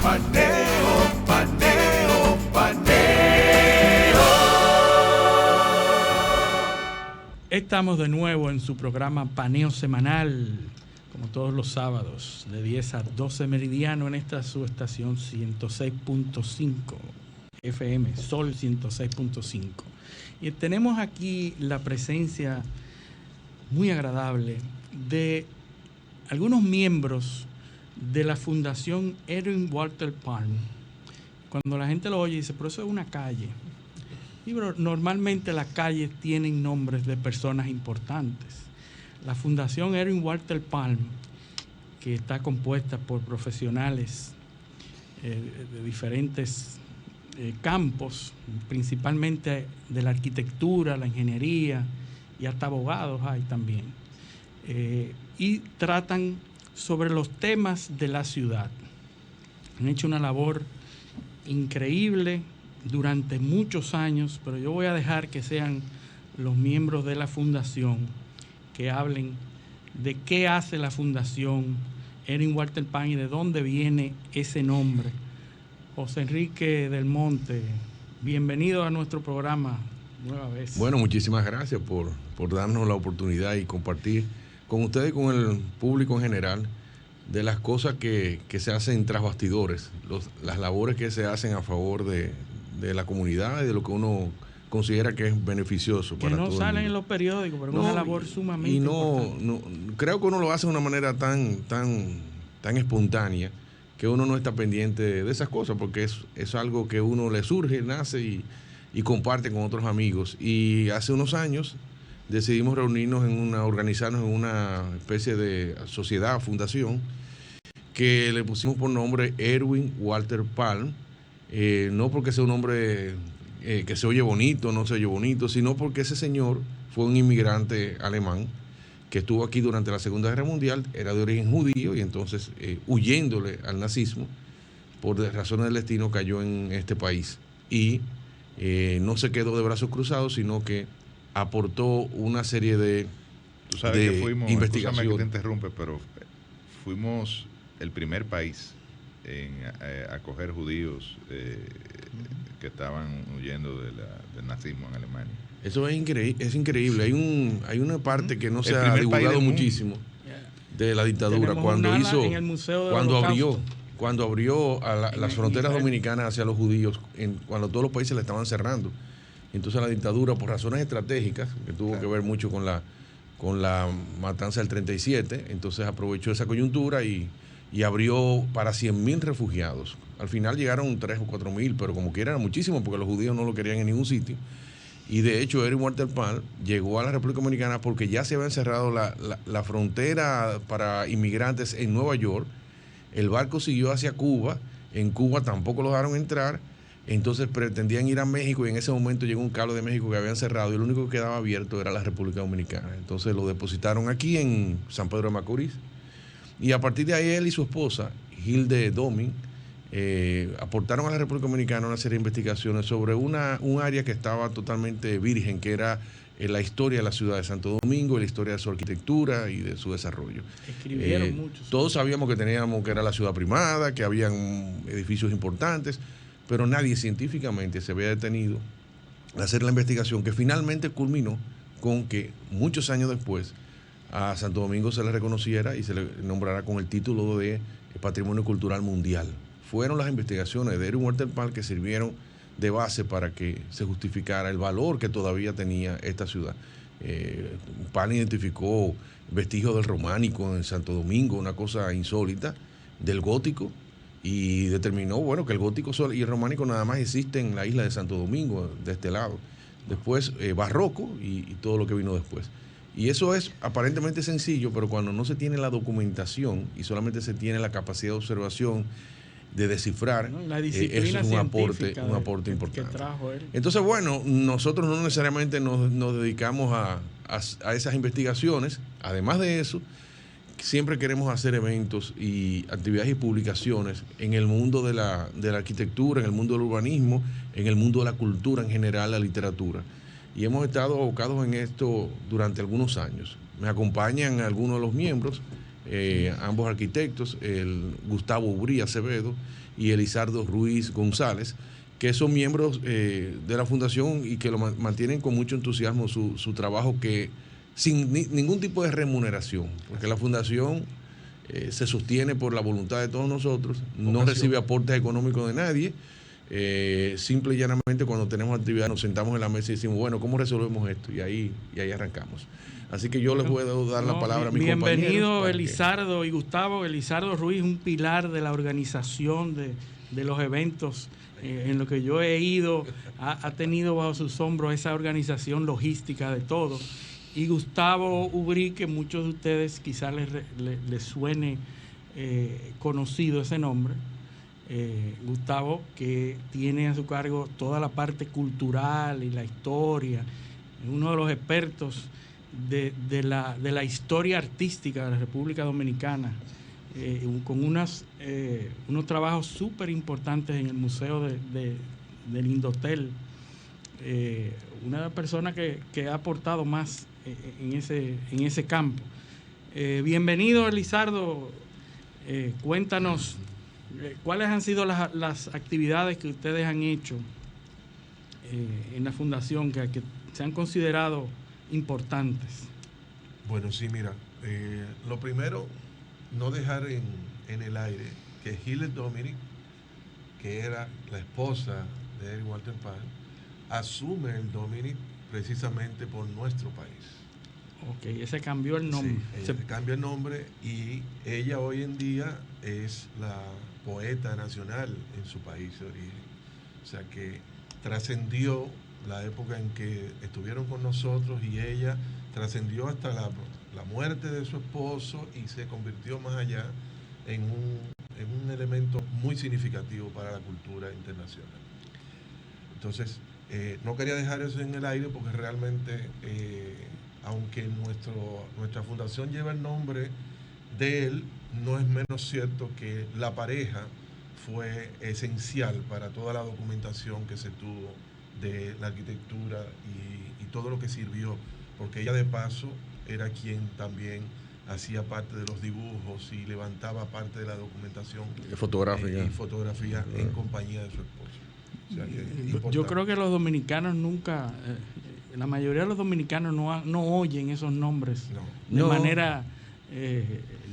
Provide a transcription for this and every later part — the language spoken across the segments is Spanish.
Paneo, paneo, paneo. Estamos de nuevo en su programa Paneo Semanal, como todos los sábados, de 10 a 12 meridiano en esta subestación 106.5 FM, Sol 106.5. Y tenemos aquí la presencia muy agradable de algunos miembros de la Fundación Edwin Walter Palm. Cuando la gente lo oye dice, pero eso es una calle. Y normalmente las calles tienen nombres de personas importantes. La Fundación Edwin Walter Palm, que está compuesta por profesionales de diferentes campos, principalmente de la arquitectura, la ingeniería y hasta abogados hay también, y tratan sobre los temas de la ciudad. Han hecho una labor increíble durante muchos años, pero yo voy a dejar que sean los miembros de la fundación que hablen de qué hace la Fundación Edwin Walter Palm y de dónde viene ese nombre. José Enrique del Monte, bienvenido a nuestro programa nueva vez. Bueno, muchísimas gracias por darnos la oportunidad y compartir con ustedes y con el público en general de las cosas que se hacen tras bastidores, las labores que se hacen a favor de la comunidad y de lo que uno considera que es beneficioso para todo el mundo. Que no salen en los periódicos, pero es una labor sumamente importante. No, creo que uno lo hace de una manera tan espontánea que uno no está pendiente de esas cosas, porque es algo que uno le surge, nace y comparte con otros amigos. Y hace unos años decidimos organizarnos en una especie de sociedad, fundación, que le pusimos por nombre Edwin Walter Palm, no porque sea un nombre que se oye bonito, no se oye bonito, sino porque ese señor fue un inmigrante alemán que estuvo aquí durante la Segunda Guerra Mundial, era de origen judío y entonces huyéndole al nazismo, por razones del destino cayó en este país y no se quedó de brazos cruzados, sino que aportó una serie de Tú sabes que fuimos, investigaciones. escúchame que te interrumpe, pero fuimos el primer país en acoger judíos que estaban huyendo del nazismo en Alemania. Eso es increíble. Hay una parte que no se ha divulgado muchísimo de la dictadura. Cuando abrió a las fronteras dominicanas hacia los judíos, cuando todos los países la estaban cerrando. Entonces la dictadura, por razones estratégicas, que tuvo que ver mucho con la matanza del 37, entonces aprovechó esa coyuntura y abrió para 100.000 refugiados. Al final llegaron 3 o 4.000, pero como quiera era muchísimo porque los judíos no lo querían en ningún sitio. Y de hecho, Edwin Walter Palm llegó a la República Dominicana porque ya se había cerrado la frontera para inmigrantes en Nueva York. El barco siguió hacia Cuba. En Cuba tampoco lo dejaron entrar. Entonces pretendían ir a México y en ese momento llegó un cable de México que habían cerrado y lo único que quedaba abierto era la República Dominicana. Entonces lo depositaron aquí en San Pedro de Macorís. Y a partir de ahí él y su esposa, Hilde Domin, aportaron a la República Dominicana una serie de investigaciones sobre un área que estaba totalmente virgen, que era la historia de la ciudad de Santo Domingo y la historia de su arquitectura y de su desarrollo. Escribieron muchos. Todos sabíamos que era la ciudad primada, que habían edificios importantes, pero nadie científicamente se había detenido a hacer la investigación que finalmente culminó con que muchos años después a Santo Domingo se le reconociera y se le nombrara con el título de Patrimonio Cultural Mundial. Fueron las investigaciones de Edwin Walter Palm que sirvieron de base para que se justificara el valor que todavía tenía esta ciudad. Palm identificó vestigios del románico en Santo Domingo, una cosa insólita, del gótico, y determinó que el gótico y el románico nada más existen en la isla de Santo Domingo, de este lado. Después barroco y todo lo que vino después. Y eso es aparentemente sencillo, pero cuando no se tiene la documentación y solamente se tiene la capacidad de observación, de descifrar, eso es un aporte importante. Entonces, nosotros no necesariamente nos dedicamos a esas investigaciones. Además de eso, siempre queremos hacer eventos y actividades y publicaciones en el mundo de la arquitectura, en el mundo del urbanismo, en el mundo de la cultura en general, la literatura. Y hemos estado abocados en esto durante algunos años. Me acompañan algunos de los miembros, ambos arquitectos, el Gustavo Ubrí Acevedo y Elizardo Ruiz González, que son miembros de la fundación y que lo mantienen con mucho entusiasmo su trabajo, que sin ningún tipo de remuneración, porque la fundación se sostiene por la voluntad de todos nosotros, no recibe aportes económicos de nadie. Simple y llanamente, cuando tenemos actividad nos sentamos en la mesa y decimos, bueno, ¿cómo resolvemos esto? Y ahí arrancamos. Así que yo les voy a dar la palabra a mis compañeros. Bienvenido Elizardo y Gustavo. Elizardo Ruiz, un pilar de la organización de los eventos. En lo que yo he ido, ha tenido bajo sus hombros esa organización logística de todo. Y Gustavo Ubrí, que muchos de ustedes quizás les suene conocido ese nombre. Gustavo, que tiene a su cargo toda la parte cultural y la historia, es uno de los expertos de la historia artística de la República Dominicana, con unos trabajos súper importantes en el Museo del Indotel. Una de las personas que ha aportado más en ese campo. Bienvenido, Elizardo. Cuéntanos cuáles han sido las actividades que ustedes han hecho en la fundación que se han considerado importantes. Bueno, sí, mira, lo primero, no dejar en el aire que Hilde Dominic, que era la esposa de Erwin Walter Palm, asume el Dominic precisamente por nuestro país. Ok, ese cambió el nombre. Sí, ella cambia el nombre y ella hoy en día es la poeta nacional en su país de origen. O sea que trascendió la época en que estuvieron con nosotros y ella trascendió hasta la muerte de su esposo y se convirtió más allá en un elemento muy significativo para la cultura internacional. Entonces, no quería dejar eso en el aire porque realmente, aunque nuestra fundación lleva el nombre de él, no es menos cierto que la pareja fue esencial para toda la documentación que se tuvo de la arquitectura y todo lo que sirvió, porque ella de paso era quien también hacía parte de los dibujos y levantaba parte de la documentación fotografía en compañía de su esposo. O sea que yo creo que los dominicanos nunca, la mayoría de los dominicanos no oyen esos nombres de manera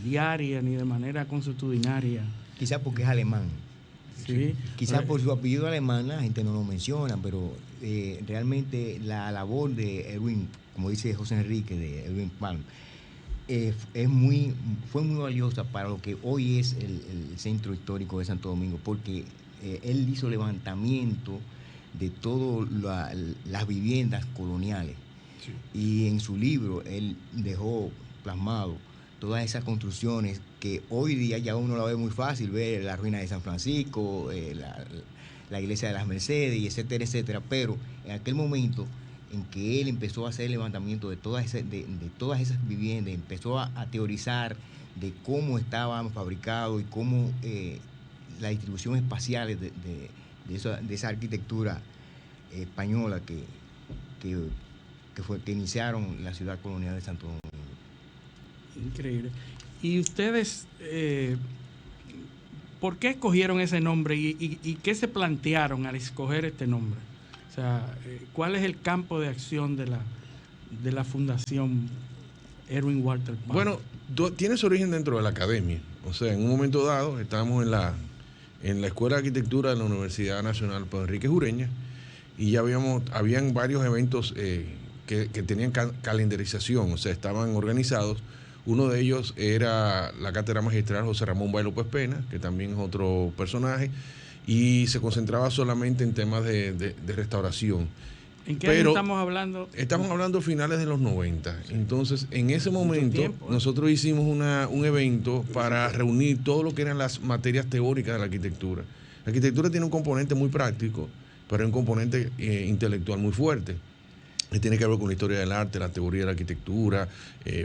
diaria ni de manera consuetudinaria. Quizás porque es alemán. Sí. Quizás por su apellido alemán la gente no lo menciona, pero realmente la labor de Erwin, como dice José Enrique, de Erwin Palm, fue muy valiosa para lo que hoy es el centro histórico de Santo Domingo, porque él hizo levantamiento de todas las viviendas coloniales. Sí. Y en su libro él dejó plasmado todas esas construcciones que hoy día ya uno la ve muy fácil, ver la ruina de San Francisco, la iglesia de las Mercedes, y etcétera, etcétera. Pero en aquel momento en que él empezó a hacer el levantamiento de todas esas viviendas, empezó a teorizar de cómo estaban fabricados y cómo la distribución espacial de esa arquitectura española que iniciaron la ciudad colonial de Santo Domingo. Increíble. ¿Y ustedes por qué escogieron ese nombre y qué se plantearon al escoger este nombre? O sea, ¿cuál es el campo de acción de la Fundación Erwin Walter Palm? Bueno, tiene su origen dentro de la academia. O sea, en un momento dado estábamos en la Escuela de Arquitectura de la Universidad Nacional Pedro Enrique Ureña y ya habían varios eventos que tenían calendarización, o sea, estaban organizados. Uno de ellos era la cátedra magistral José Ramón Bay López Pena, que también es otro personaje, y se concentraba solamente en temas de restauración. ¿En qué año estamos hablando? Estamos hablando finales de los 90. Sí. Entonces, en ese momento, nosotros hicimos un evento para reunir todo lo que eran las materias teóricas de la arquitectura. La arquitectura tiene un componente muy práctico, pero hay un componente intelectual muy fuerte. Que tiene que ver con la historia del arte, la teoría de la arquitectura,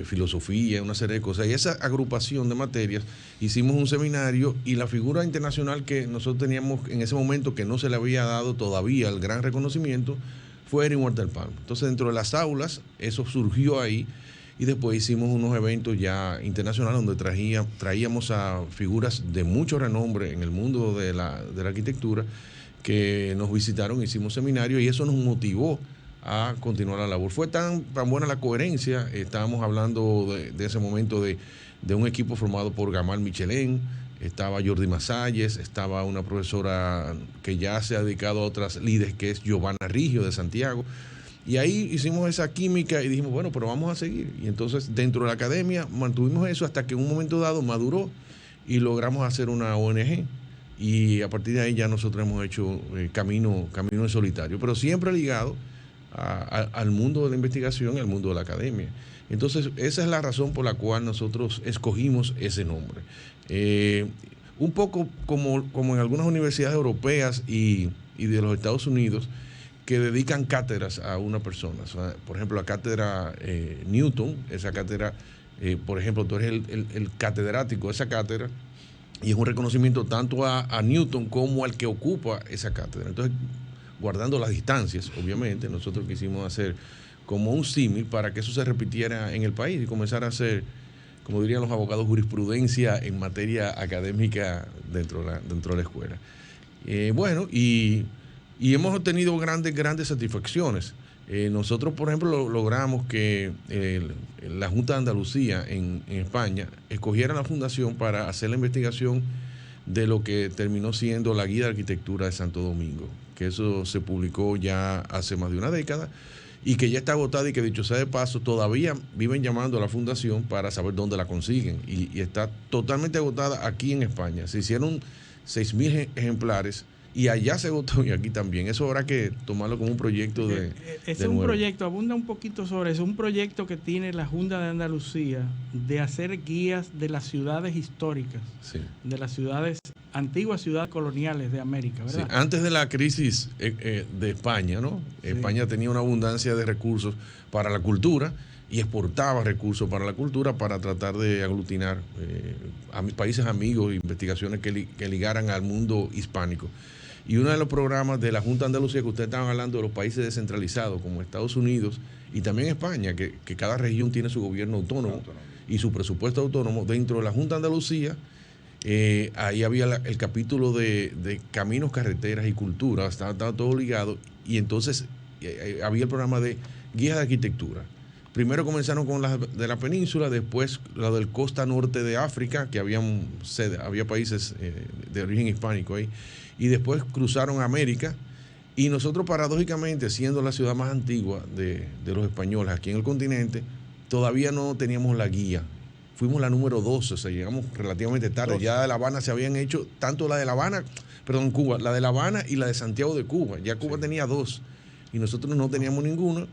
filosofía, una serie de cosas. Y esa agrupación de materias, hicimos un seminario y la figura internacional que nosotros teníamos en ese momento, que no se le había dado todavía el gran reconocimiento, fue Erwin Walter Palm. Entonces, dentro de las aulas, eso surgió ahí y después hicimos unos eventos ya internacionales donde traíamos a figuras de mucho renombre en el mundo de la arquitectura que nos visitaron, hicimos seminarios y eso nos motivó a continuar la labor. Fue tan buena la coherencia, estábamos hablando de ese momento de un equipo formado por Gamal Michelén, estaba Jordi Masalles, estaba una profesora que ya se ha dedicado a otras líderes, que es Giovanna Rigio de Santiago, y ahí hicimos esa química y dijimos, bueno, pero vamos a seguir. Y entonces dentro de la academia mantuvimos eso hasta que en un momento dado maduró y logramos hacer una ONG. Y a partir de ahí ya nosotros hemos hecho camino en solitario, pero siempre ligado al mundo de la investigación y al mundo de la academia. Entonces, esa es la razón por la cual nosotros escogimos ese nombre. Un poco como en algunas universidades europeas y de los Estados Unidos, que dedican cátedras a una persona. O sea, por ejemplo, la cátedra Newton, esa cátedra, por ejemplo, tú eres el catedrático de esa cátedra, y es un reconocimiento tanto a Newton como al que ocupa esa cátedra. Entonces, guardando las distancias, obviamente, nosotros quisimos hacer como un símil para que eso se repitiera en el país y comenzar a hacer, como dirían los abogados, jurisprudencia en materia académica dentro de la escuela. Bueno, y hemos obtenido grandes satisfacciones. Nosotros, por ejemplo, logramos que la Junta de Andalucía en España escogiera la fundación para hacer la investigación de lo que terminó siendo la Guía de Arquitectura de Santo Domingo, que eso se publicó ya hace más de una década y que ya está agotada y que, dicho sea de paso, todavía viven llamando a la fundación para saber dónde la consiguen y está totalmente agotada aquí en España. Se hicieron 6.000 ejemplares y allá se agotó y aquí también. Eso habrá que tomarlo como un proyecto es un proyecto, abunda un poquito sobre eso, un proyecto que tiene la Junta de Andalucía de hacer guías de las ciudades históricas, sí, de las antiguas ciudades coloniales de América, ¿verdad? Sí, antes de la crisis de España, ¿no? Sí. España tenía una abundancia de recursos para la cultura y exportaba recursos para la cultura para tratar de aglutinar a países amigos, investigaciones que ligaran al mundo hispánico. Y uno de los programas de la Junta de Andalucía, que ustedes estaban hablando de los países descentralizados, como Estados Unidos y también España, que cada región tiene su gobierno autónomo y su presupuesto autónomo. Dentro de la Junta de Andalucía, ahí había el capítulo de caminos, carreteras y cultura, estaba todo ligado. Y entonces había el programa de guías de arquitectura. Primero comenzaron con las de la península, después la del costa norte de África, que había países de origen hispánico ahí, y después cruzaron a América, y nosotros paradójicamente, siendo la ciudad más antigua de los españoles aquí en el continente, todavía no teníamos la guía. Fuimos la número 12, o sea, llegamos relativamente tarde. 12. Ya de La Habana se habían hecho, tanto la de La Habana, Cuba, la de La Habana y la de Santiago de Cuba. Ya Cuba tenía 2, y nosotros no teníamos ninguna.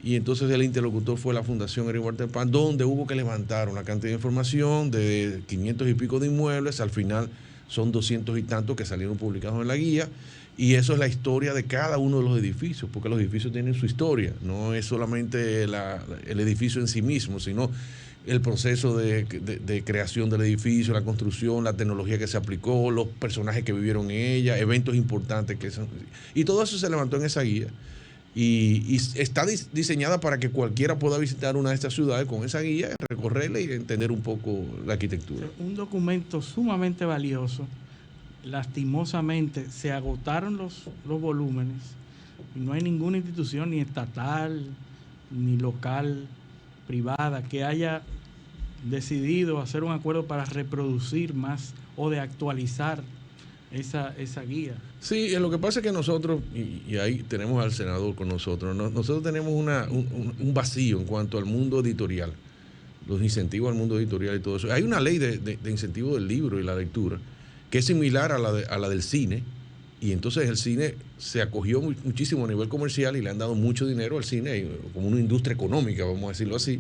Y entonces el interlocutor fue la Fundación Eric Walter Paz, donde hubo que levantar una cantidad de información de 500 y pico de inmuebles. Al final son 200 y tantos que salieron publicados en la guía. Y eso es la historia de cada uno de los edificios, porque los edificios tienen su historia. No es solamente el edificio en sí mismo, sino el proceso de creación del edificio, la construcción, la tecnología que se aplicó, los personajes que vivieron en ella, eventos importantes y todo eso se levantó en esa guía. Y está diseñada para que cualquiera pueda visitar una de estas ciudades con esa guía, recorrerla y entender un poco la arquitectura. Un documento sumamente valioso. Lastimosamente se agotaron los volúmenes y no hay ninguna institución, ni estatal, ni local, privada, que haya decidido hacer un acuerdo para reproducir más o de actualizar esa guía. Sí, lo que pasa es que nosotros, y ahí tenemos al senador con nosotros, nosotros tenemos un vacío en cuanto al mundo editorial, los incentivos al mundo editorial y todo eso. Hay una ley de incentivo del libro y la lectura que es similar a la del cine, y entonces el cine se acogió muchísimo a nivel comercial y le han dado mucho dinero al cine, como una industria económica, vamos a decirlo así,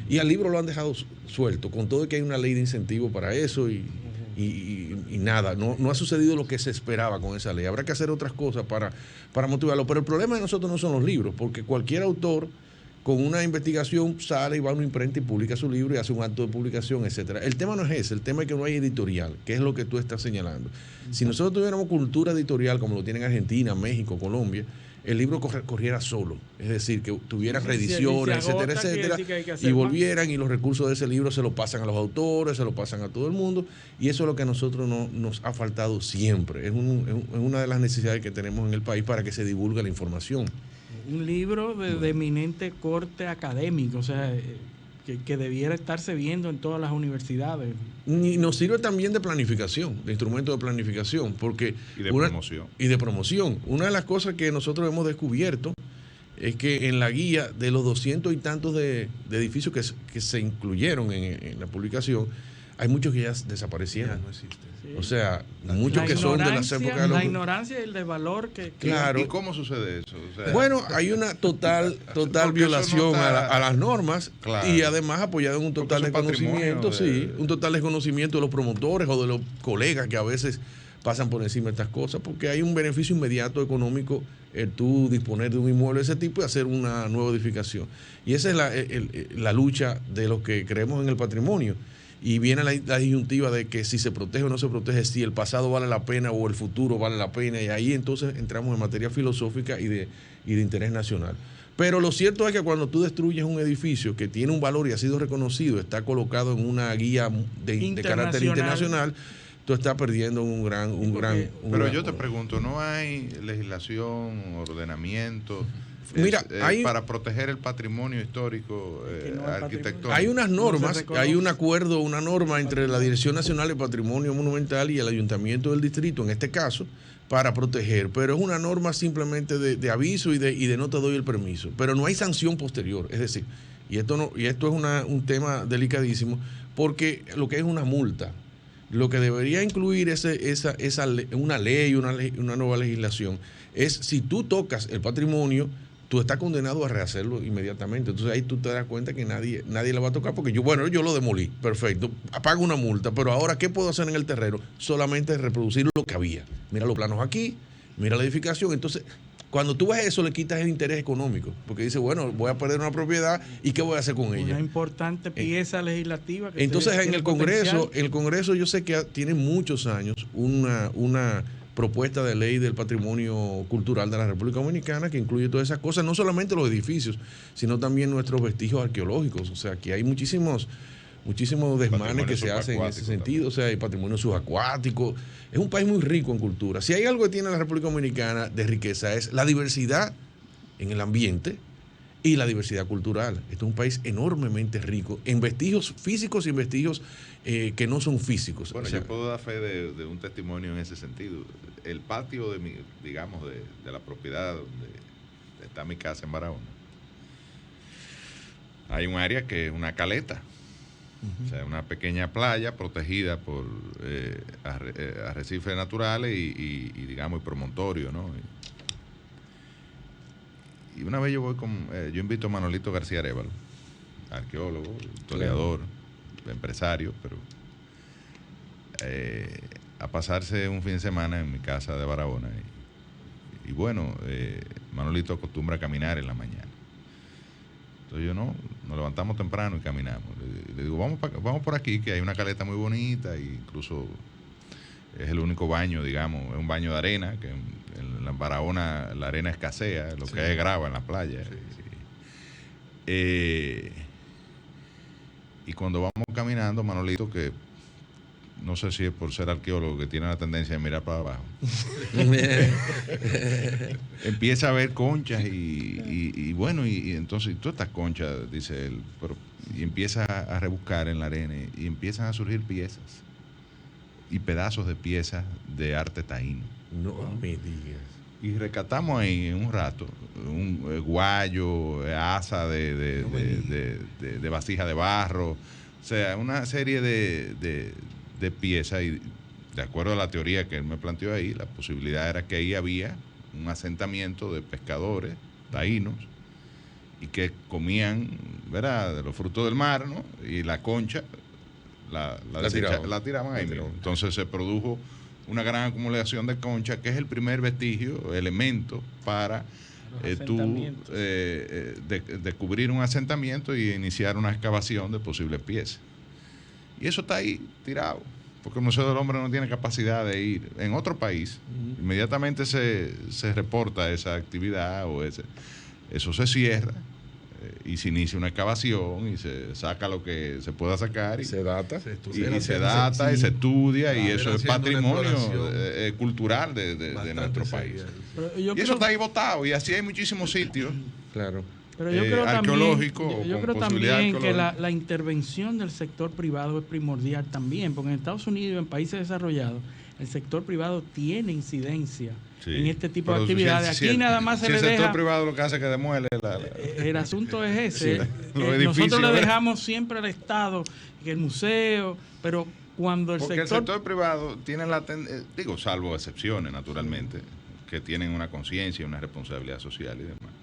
y al libro lo han dejado suelto, con todo que hay una ley de incentivo para eso y nada, no ha sucedido lo que se esperaba con esa ley. Habrá que hacer otras cosas para motivarlo, pero el problema de nosotros no son los libros, porque cualquier autor con una investigación sale y va a una imprenta y publica su libro y hace un acto de publicación, etcétera. El tema no es ese, el tema es que no hay editorial, que es lo que tú estás señalando. Si nosotros tuviéramos cultura editorial como lo tienen Argentina, México, Colombia, el libro corriera solo, es decir, que tuvieran Si reediciones, se agota, etcétera, quiere etcétera, decir que hay que hacer y más. volvieran y los recursos de ese libro se lo pasan a los autores, se lo pasan a todo el mundo, y eso es lo que a nosotros nos ha faltado siempre. Es una de las necesidades que tenemos en el país para que se divulgue la información. Un libro de eminente corte académico, o sea, que debiera estarse viendo en todas las universidades. Y nos sirve también de planificación, de instrumento de planificación, porque Y de promoción. Y de promoción. Una de las cosas que nosotros hemos descubierto es que en la guía de los 200 y tantos de edificios que se incluyeron en la publicación, hay muchos que ya desaparecieron. Ya no existe. Sí. O sea, muchos que son de las épocas de los... La ignorancia y el desvalor que Claro. ¿Y cómo sucede eso? O sea, Bueno, hay una total porque eso violación no está- a las normas, Claro. y además apoyado en un total Porque es un desconocimiento, patrimonio un total desconocimiento de los promotores o de los colegas que a veces pasan por encima de estas cosas, porque hay un beneficio inmediato económico el tú disponer de un inmueble de ese tipo y hacer una nueva edificación. Y esa es la lucha de los que creemos en el patrimonio. Y viene la disyuntiva de que si se protege o no se protege, si el pasado vale la pena o el futuro vale la pena, y ahí entonces entramos en materia filosófica y de interés nacional. Pero lo cierto es que cuando tú destruyes un edificio que tiene un valor y ha sido reconocido, está colocado en una guía de carácter internacional, tú estás perdiendo Pero yo te pregunto, ¿no hay legislación, ordenamiento Mira, para proteger el patrimonio histórico que no hay arquitectónico? Hay unas normas, reconoce. hay un acuerdo, una norma entre la Dirección Nacional de Patrimonio Monumental y el Ayuntamiento del Distrito, en este caso, para proteger, pero es una norma simplemente de aviso y de no te doy el permiso, pero no hay sanción posterior, es decir, y esto es un tema delicadísimo, porque lo que es una multa, lo que debería incluir una ley, una nueva legislación, es si tú tocas el patrimonio, tú estás condenado a rehacerlo inmediatamente. Entonces ahí tú te das cuenta que nadie le va a tocar, porque yo lo demolí, perfecto, pago una multa, pero ahora, ¿qué puedo hacer en el terreno? Solamente reproducir lo que había. Mira los planos aquí, mira la edificación. Entonces, cuando tú ves eso, le quitas el interés económico, porque dices, bueno, voy a perder una propiedad, ¿y qué voy a hacer con ella? Una importante pieza legislativa. Que Entonces, en tiene el potencial. Congreso yo sé que tiene muchos años una propuesta de ley del patrimonio cultural de la República Dominicana que incluye todas esas cosas, no solamente los edificios, sino también nuestros vestigios arqueológicos. O sea, que hay muchísimos desmanes que se hacen en ese sentido. O sea, hay patrimonio subacuático. Es un país muy rico en cultura. Si hay algo que tiene la República Dominicana de riqueza, es la diversidad en el ambiente y la diversidad cultural. Este es un país enormemente rico en vestigios físicos y en vestigios que no son físicos. Bueno, o sea, yo puedo dar fe de un testimonio en ese sentido. El patio de la propiedad donde está mi casa en Barahona, hay un área que es una caleta. O sea, una pequeña playa protegida por arrecifes naturales y digamos, y promontorio, ¿no? Y una vez yo invito a Manolito García Arévalo, arqueólogo, historiador, empresario, pero a pasarse un fin de semana en mi casa de Barahona. Y bueno, Manolito acostumbra a caminar en la mañana. Entonces nos levantamos temprano y caminamos. Le digo, vamos por aquí, que hay una caleta muy bonita, e incluso es el único baño, digamos, es un baño de arena, que en la Barahona la arena escasea, lo que hay es grava en la playa. Y cuando vamos caminando, Manolito, que no sé si es por ser arqueólogo, que tiene la tendencia de mirar para abajo, empieza a ver conchas y bueno, y entonces todas estas conchas, dice él, y empieza a rebuscar en la arena y empiezan a surgir piezas y pedazos de piezas de arte taíno. no me digas. Y rescatamos ahí en un rato un guayo, asa de vasija de barro, o sea, una serie de piezas, y de acuerdo a la teoría que él me planteó ahí, la posibilidad era que ahí había un asentamiento de pescadores taínos y que comían, ¿verdad?, de los frutos del mar, ¿no? Y la concha la tiraban ahí mismo. Entonces se produjo una gran acumulación de concha, que es el primer vestigio, elemento para descubrir un asentamiento y iniciar una excavación de posibles piezas. Y eso está ahí tirado, porque el Museo del Hombre no tiene capacidad de ir en otro país Inmediatamente se reporta esa actividad o eso se cierra y se inicia una excavación y se saca lo que se pueda sacar y Se data. y se estudia y eso es patrimonio cultural de nuestro país. Pero yo Y eso creo- está ahí botado y así hay muchísimos sitios Claro. Pero yo creo arqueológicos. también, yo con creo posibilidad también que arqueológica. la intervención del sector privado es primordial también, porque en Estados Unidos y en países desarrollados el sector privado tiene incidencia Sí. en este tipo de Pero actividades. si Aquí nada más se si le el sector deja. privado lo que hace es que demuele El asunto es ese. Sí, los edificios, Nosotros le ¿verdad? dejamos siempre al Estado, que el museo, pero cuando el porque el sector sector privado tiene digo, salvo excepciones naturalmente, que tienen una conciencia y una responsabilidad social y demás.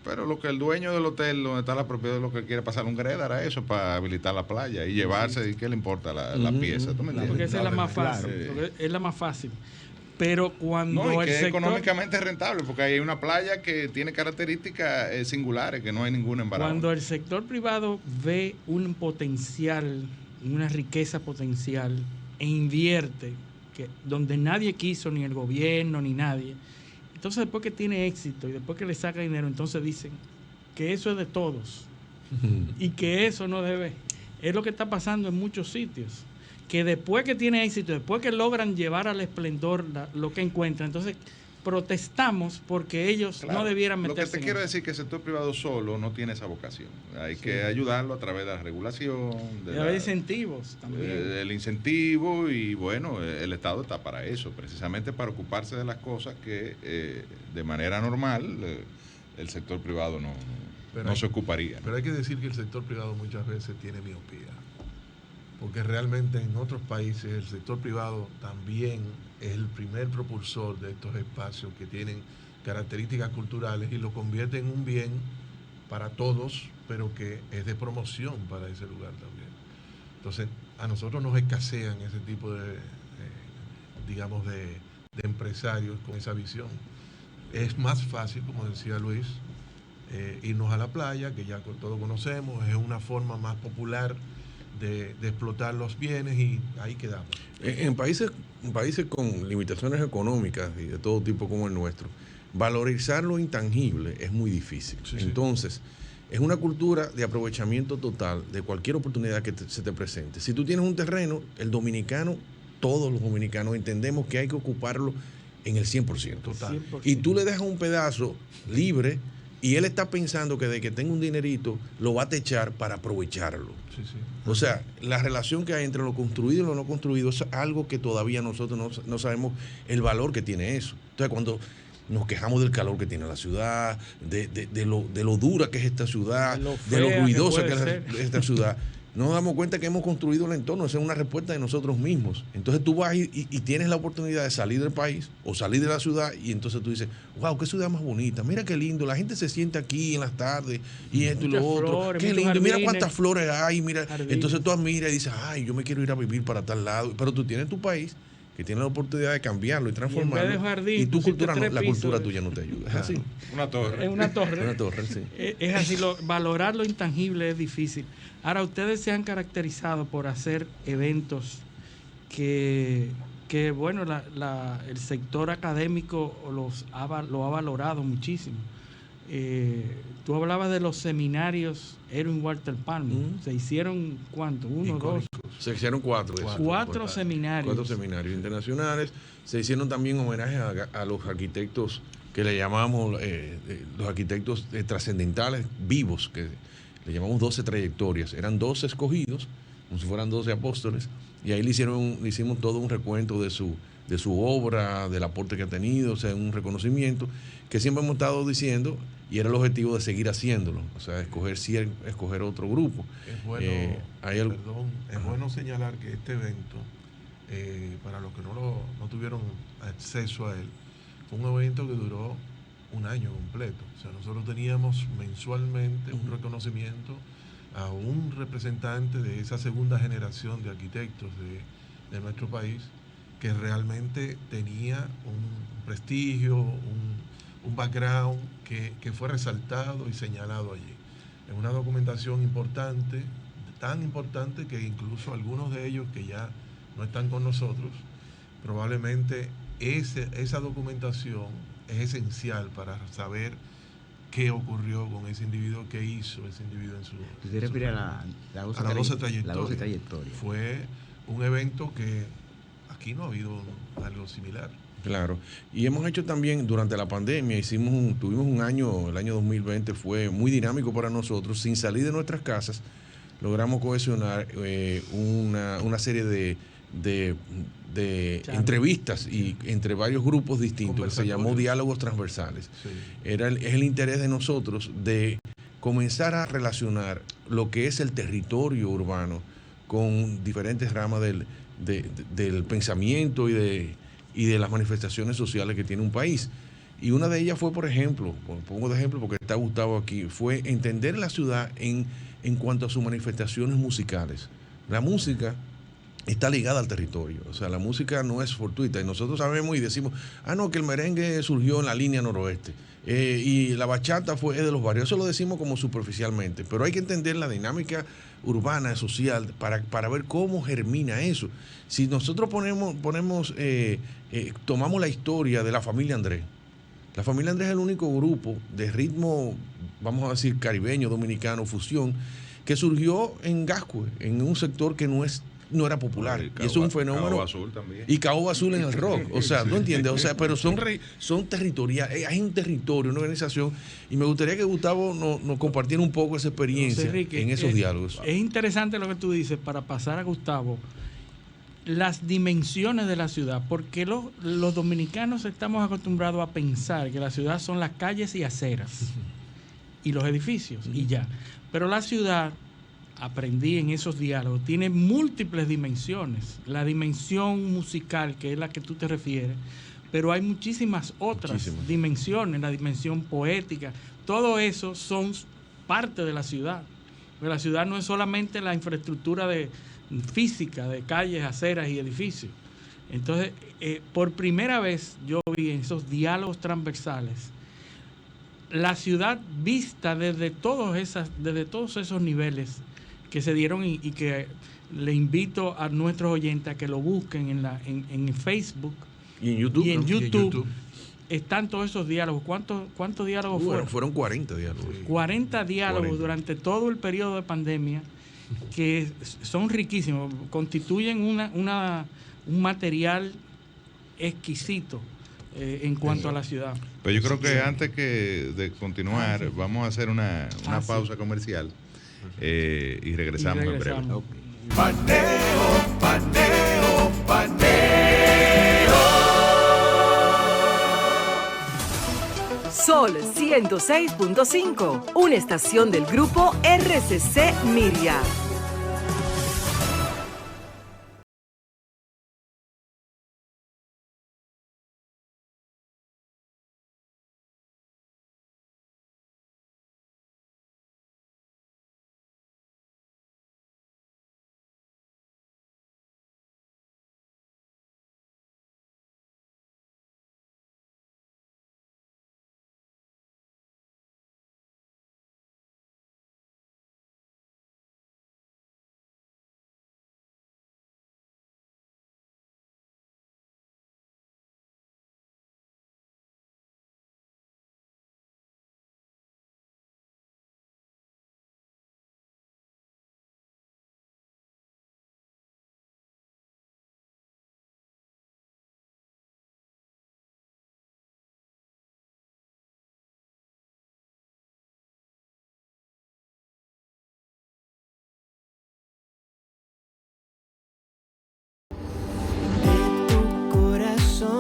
Pero lo que el dueño del hotel donde está la propiedad lo que quiere pasar un greda a eso para habilitar la playa y llevarse, ¿y qué le importa la pieza? ¿Tú me entiendes? porque esa es la más fácil, Claro. porque es la más fácil. Pero cuando No, y el que es sector económicamente rentable, porque hay una playa que tiene características singulares, que no hay ninguna en Barahona. Cuando el sector privado ve un potencial, una riqueza potencial e invierte donde nadie quiso, ni el gobierno, ni nadie, entonces después que tiene éxito y después que le saca dinero, entonces dicen que eso es de todos y que eso no debe. Es lo que está pasando en muchos sitios, que después que tiene éxito, después que logran llevar al esplendor lo que encuentran, entonces protestamos porque ellos Claro, no debieran lo que meterse te en quiero eso. decir es que el sector privado solo no tiene esa vocación. Hay que ayudarlo a través de la regulación, Debe haber incentivos también. el incentivo y bueno, el Estado está para eso, precisamente para ocuparse de las cosas que de manera normal el sector privado no se ocuparía. Pero hay que decir que el sector privado muchas veces tiene miopía, porque realmente en otros países el sector privado también es el primer propulsor de estos espacios que tienen características culturales y lo convierte en un bien para todos, pero que es de promoción para ese lugar también. Entonces, a nosotros nos escasean ese tipo de empresarios con esa visión. Es más fácil, como decía Luis, irnos a la playa, que ya todos conocemos, es una forma más popular de explotar los bienes y ahí quedamos. En países con limitaciones económicas y de todo tipo como el nuestro, valorizar lo intangible es muy difícil. Sí, sí. Entonces, es una cultura de aprovechamiento total de cualquier oportunidad que se te presente. Si tú tienes un terreno, el dominicano, todos los dominicanos entendemos que hay que ocuparlo en el 100%. Total. 100%. Y tú le dejas un pedazo libre y él está pensando que de que tenga un dinerito lo va a techar para aprovecharlo. Sí, sí. O sea, la relación que hay entre lo construido y lo no construido es algo que todavía nosotros no sabemos el valor que tiene eso. Entonces, cuando nos quejamos del calor que tiene la ciudad, de lo dura que es esta ciudad, De lo de lo fea que ruidosa que puede es ser. esta ciudad, no nos damos cuenta que hemos construido el entorno. Esa es una respuesta de nosotros mismos. Entonces tú vas y tienes la oportunidad de salir del país o salir de la ciudad y entonces tú dices, wow, qué ciudad más bonita, mira qué lindo, la gente se sienta aquí en las tardes y esto y lo Muchas otro, flores, qué muchos lindo, mira jardines. cuántas flores hay, mira. Jardines. Entonces tú admiras y dices, ay, yo me quiero ir a vivir para tal lado, pero tú tienes tu país que tiene la oportunidad de cambiarlo y transformarlo de jardín, y tu pusiste cultura no, 3 la pisos. cultura tuya no te ayuda. Es así. Una torre. Es una torre. Una torre, sí. Es así, valorar lo intangible es difícil. Ahora, ustedes se han caracterizado por hacer eventos que bueno, el sector académico lo ha valorado muchísimo. Tú hablabas de los seminarios Erwin Walter Palmer. ¿Se hicieron cuánto? ¿1, 2? Se hicieron 4 de esos. 4 seminarios. 4 seminarios internacionales. Se hicieron también homenajes a los arquitectos que le llamamos los arquitectos trascendentales vivos, que le llamamos 12 trayectorias. Eran 12 escogidos, como si fueran 12 apóstoles, y ahí le hicimos todo un recuento de su obra, del aporte que ha tenido, o sea, un reconocimiento que siempre hemos estado diciendo, y era el objetivo de seguir haciéndolo, o sea, escoger otro grupo. Es bueno, es bueno señalar que este evento, para los que no tuvieron acceso a él, fue un evento que duró un año completo. O sea, nosotros teníamos mensualmente un reconocimiento a un representante de esa segunda generación de arquitectos de nuestro país que realmente tenía un prestigio, un background que fue resaltado y señalado allí. Es una documentación importante, tan importante que incluso algunos de ellos que ya no están con nosotros, probablemente esa documentación es esencial para saber qué ocurrió con ese individuo, qué hizo ese individuo en su... ¿Usted refiere a la 12 trayectoria? Fue un evento que aquí no ha habido algo similar. Claro, y hemos hecho también durante la pandemia, tuvimos un año, el año 2020 fue muy dinámico para nosotros, sin salir de nuestras casas, logramos cohesionar una serie de entrevistas y entre varios grupos distintos, que se llamó Diálogos Transversales. Sí. Es el interés de nosotros de comenzar a relacionar lo que es el territorio urbano con diferentes ramas del pensamiento y de las manifestaciones sociales que tiene un país. Y una de ellas fue, por ejemplo, pongo de ejemplo porque está Gustavo aquí, fue entender la ciudad en cuanto a sus manifestaciones musicales. La música está ligada al territorio, o sea, la música no es fortuita, y nosotros sabemos y decimos, no, que el merengue surgió en la línea noroeste, y la bachata es de los barrios, eso lo decimos como superficialmente, pero hay que entender la dinámica urbana, social, para ver cómo germina eso. Si nosotros tomamos la historia de la familia Andrés, la familia Andrés es el único grupo de ritmo, vamos a decir, caribeño, dominicano, fusión, que surgió en Gascue, en un sector que no era popular. Y eso es un fenómeno. Caoba Azul también. Y Caoba Azul en el rock. O sea, ¿tú entiendes? O sea, pero son territoriales. Hay un territorio, una organización. Y me gustaría que Gustavo nos compartiera un poco esa experiencia en esos diálogos. Es interesante lo que tú dices, para pasar a Gustavo, las dimensiones de la ciudad. Porque los dominicanos estamos acostumbrados a pensar que la ciudad son las calles y aceras y los edificios y ya. Pero la ciudad, aprendí en esos diálogos, tiene múltiples dimensiones. La dimensión musical, que es la que tú te refieres, pero hay muchísimas otras dimensiones, la dimensión poética. Todo eso son parte de la ciudad. Porque la ciudad no es solamente la infraestructura física de calles, aceras y edificios. Entonces, por primera vez yo vi en esos diálogos transversales la ciudad vista desde todos esos niveles que se dieron y que le invito a nuestros oyentes a que lo busquen en Facebook y en YouTube. Y en YouTube están todos esos diálogos. ¿Cuántos diálogos fueron? Fueron 40 diálogos. 40 diálogos durante todo el periodo de pandemia, que son riquísimos, constituyen un material exquisito en cuanto a la ciudad. Pero yo creo que antes de continuar, vamos a hacer una pausa comercial. Y regresamos en breve. Paneo, paneo, paneo. Sol 106.5, una estación del grupo RCC Miria.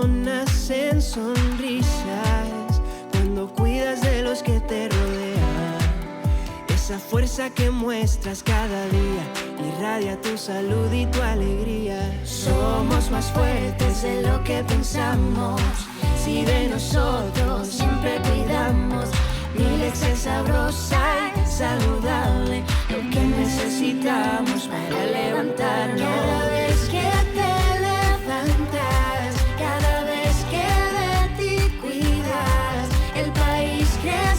Nacen sonrisas cuando cuidas de los que te rodean. Esa fuerza que muestras cada día irradia tu salud y tu alegría. Somos más fuertes de lo que pensamos. Si de nosotros siempre cuidamos, mi leche es sabrosa y saludable, lo que necesitamos para levantarnos.